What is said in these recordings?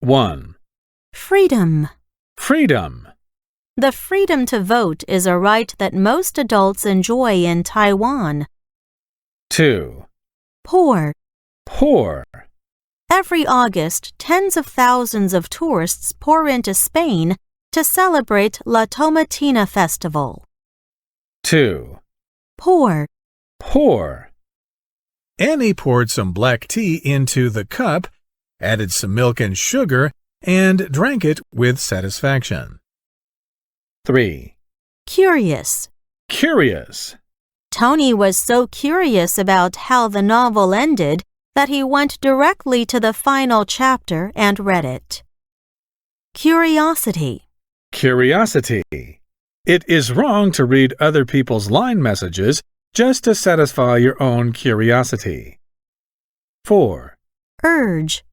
1. Freedom. Freedom. The freedom to vote is a right that most adults enjoy in Taiwan. 2. Poor. Poor. Every August, tens of thousands of tourists pour into Spain to celebrate La Tomatina Festival. 2. Poor. Poor. Annie poured some black tea into the cup, added some milk and sugar, and drank it with satisfaction. 3. Curious. Curious. Tony was so curious about how the novel ended that he went directly to the final chapter and read it. Curiosity. Curiosity. It is wrong to read other people's line messages just to satisfy your own curiosity. 4. Urge.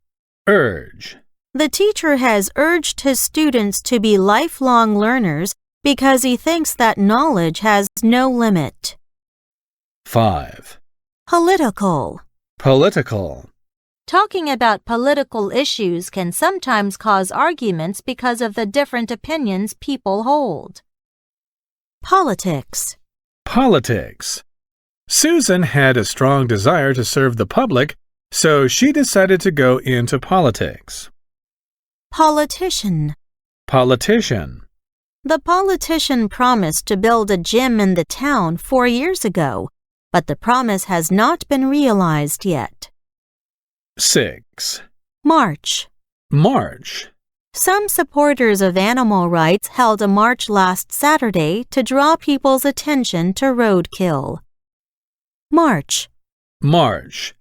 Urge. The teacher has urged his students to be lifelong learners because he thinks that knowledge has no limit. 5. Political. Political. Talking about political issues can sometimes cause arguments because of the different opinions people hold. Politics. Politics. Susan had a strong desire to serve the public, so she decided to go into politics. Politician. Politician. The politician promised to build a gym in the town 4 years ago, but the promise has not been realized yet. 6. March. March. Some supporters of animal rights held a march last Saturday to draw people's attention to roadkill. March. March.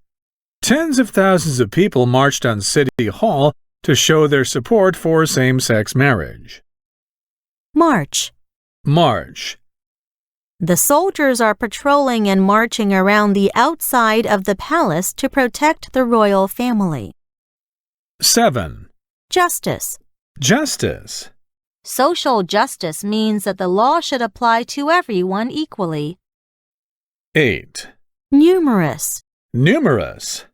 Tens of thousands of people marched on City Hall to show their support for same-sex marriage. March. March. The soldiers are patrolling and marching around the outside of the palace to protect the royal family. 7. Justice. Justice. Social justice means that the law should apply to everyone equally. 8. Numerous. Numerous.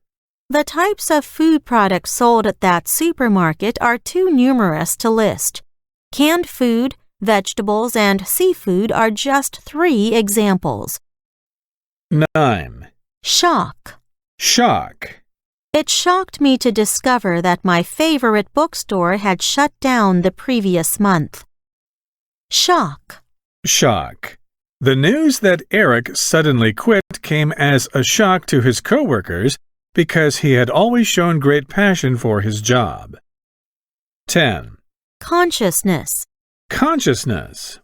The types of food products sold at that supermarket are too numerous to list. Canned food, vegetables, and seafood are just 3 examples. 9. Shock. Shock. It shocked me to discover that my favorite bookstore had shut down the previous month. Shock. Shock. The news that Eric suddenly quit came as a shock to his coworkers because he had always shown great passion for his job. 10. Consciousness. Consciousness.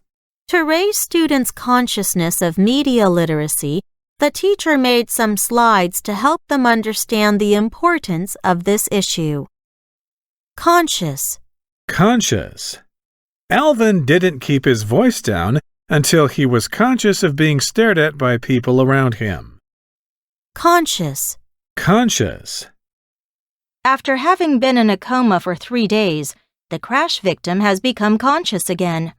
To raise students' consciousness of media literacy, the teacher made some slides to help them understand the importance of this issue. Conscious. Conscious. Alvin didn't keep his voice down until he was conscious of being stared at by people around him. Conscious. Conscious. After having been in a coma for 3 days, the crash victim has become conscious again.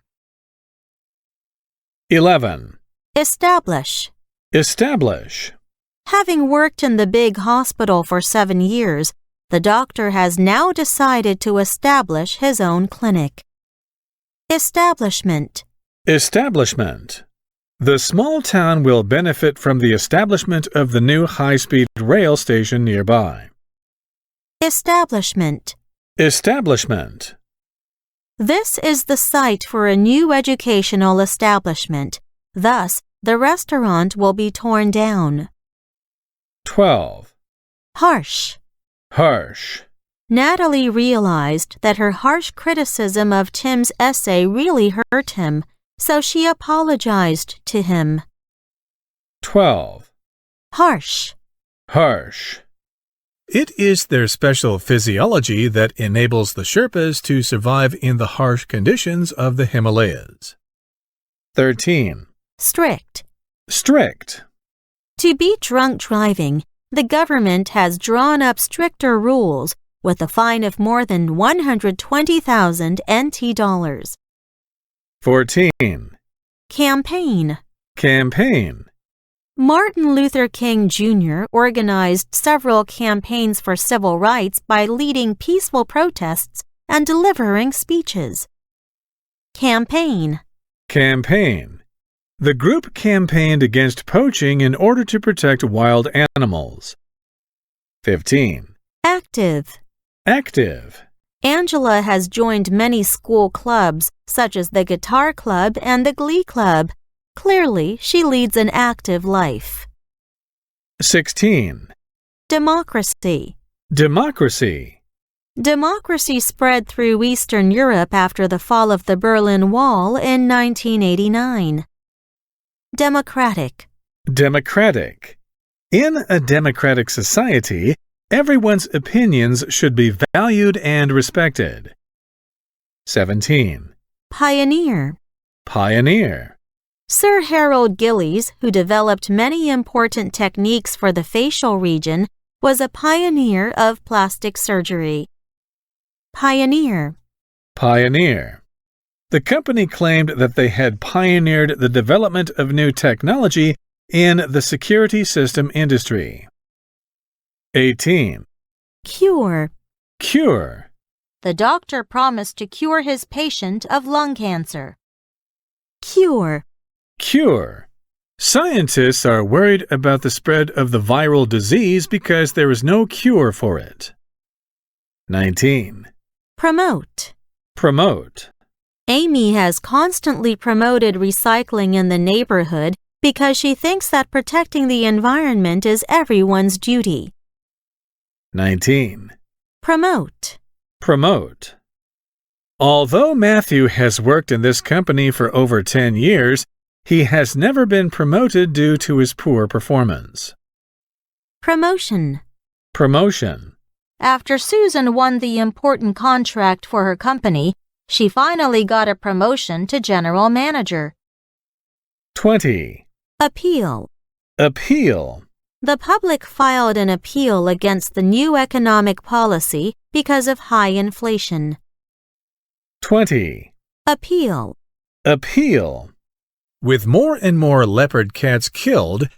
11. Establish. Establish. Having worked in the big hospital for 7 years, the doctor has now decided to establish his own clinic. Establishment. Establishment. The small town will benefit from the establishment of the new high-speed rail station nearby. Establishment. Establishment. This is the site for a new educational establishment. Thus, the restaurant will be torn down. 12. Harsh. Harsh. Natalie realized that her harsh criticism of Tim's essay really hurt him, so she apologized to him. 12. Harsh. Harsh. It is their special physiology that enables the Sherpas to survive in the harsh conditions of the Himalayas. 13. Strict. Strict. To beat drunk driving, the government has drawn up stricter rules with a fine of more than 120,000 NT dollars. 14. Campaign. Campaign. Martin Luther King Jr. organized several campaigns for civil rights by leading peaceful protests and delivering speeches. Campaign. Campaign. The group campaigned against poaching in order to protect wild animals. 15. Active. Active. Angela has joined many school clubs, such as the Guitar Club and the Glee Club. Clearly, she leads an active life. 16. Democracy. Democracy. Democracy spread through Eastern Europe after the fall of the Berlin Wall in 1989. Democratic. Democratic. In a democratic society, everyone's opinions should be valued and respected. 17. Pioneer. Pioneer. Sir Harold Gillies, who developed many important techniques for the facial region, was a pioneer of plastic surgery. Pioneer. Pioneer. The company claimed that they had pioneered the development of new technology in the security system industry. 18. Cure. Cure. The doctor promised to cure his patient of lung cancer. Cure. Cure. Scientists are worried about the spread of the viral disease because there is no cure for it. 19. Promote. Promote. Amy has constantly promoted recycling in the neighborhood because she thinks that protecting the environment is everyone's duty. 19. Promote. Promote. Although Matthew has worked in this company for over 10 years, he has never been promoted due to his poor performance. Promotion. Promotion. After Susan won the important contract for her company, she finally got a promotion to general manager. 20. Appeal. Appeal. The public filed an appeal against the new economic policy because of high inflation. 20. Appeal. Appeal. With more and more leopard cats killed,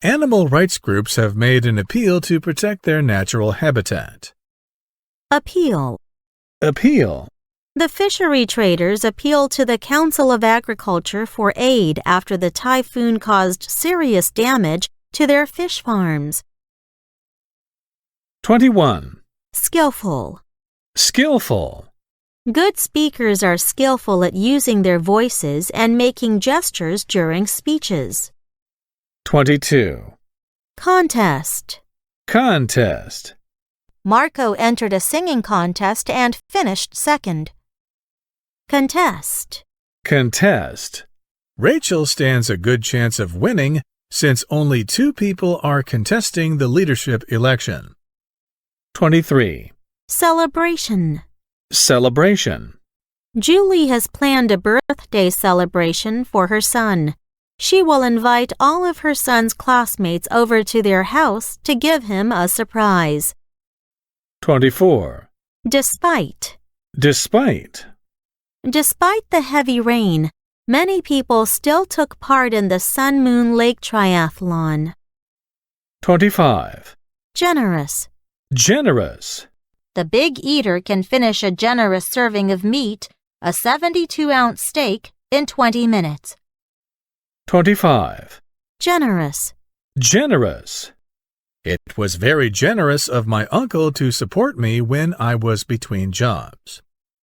animal rights groups have made an appeal to protect their natural habitat. Appeal. Appeal. The fishery traders appealed to the Council of Agriculture for aid after the typhoon caused serious damage to their fish farms. 21. Skillful. Skillful. Good speakers are skillful at using their voices and making gestures during speeches. 22. Contest. Contest. Marco entered a singing contest and finished second. Contest. Contest. Rachel stands a good chance of winning since only 2 people are contesting the leadership election. 23. Celebration. Celebration. Julie has planned a birthday celebration for her son. She will invite all of her son's classmates over to their house to give him a surprise. 24. Despite. Despite. Despite the heavy rain, many people still took part in the Sun Moon Lake Triathlon. 25. Generous. Generous. The big eater can finish a generous serving of meat, a 72-ounce steak, in 20 minutes. 25. Generous. Generous. It was very generous of my uncle to support me when I was between jobs.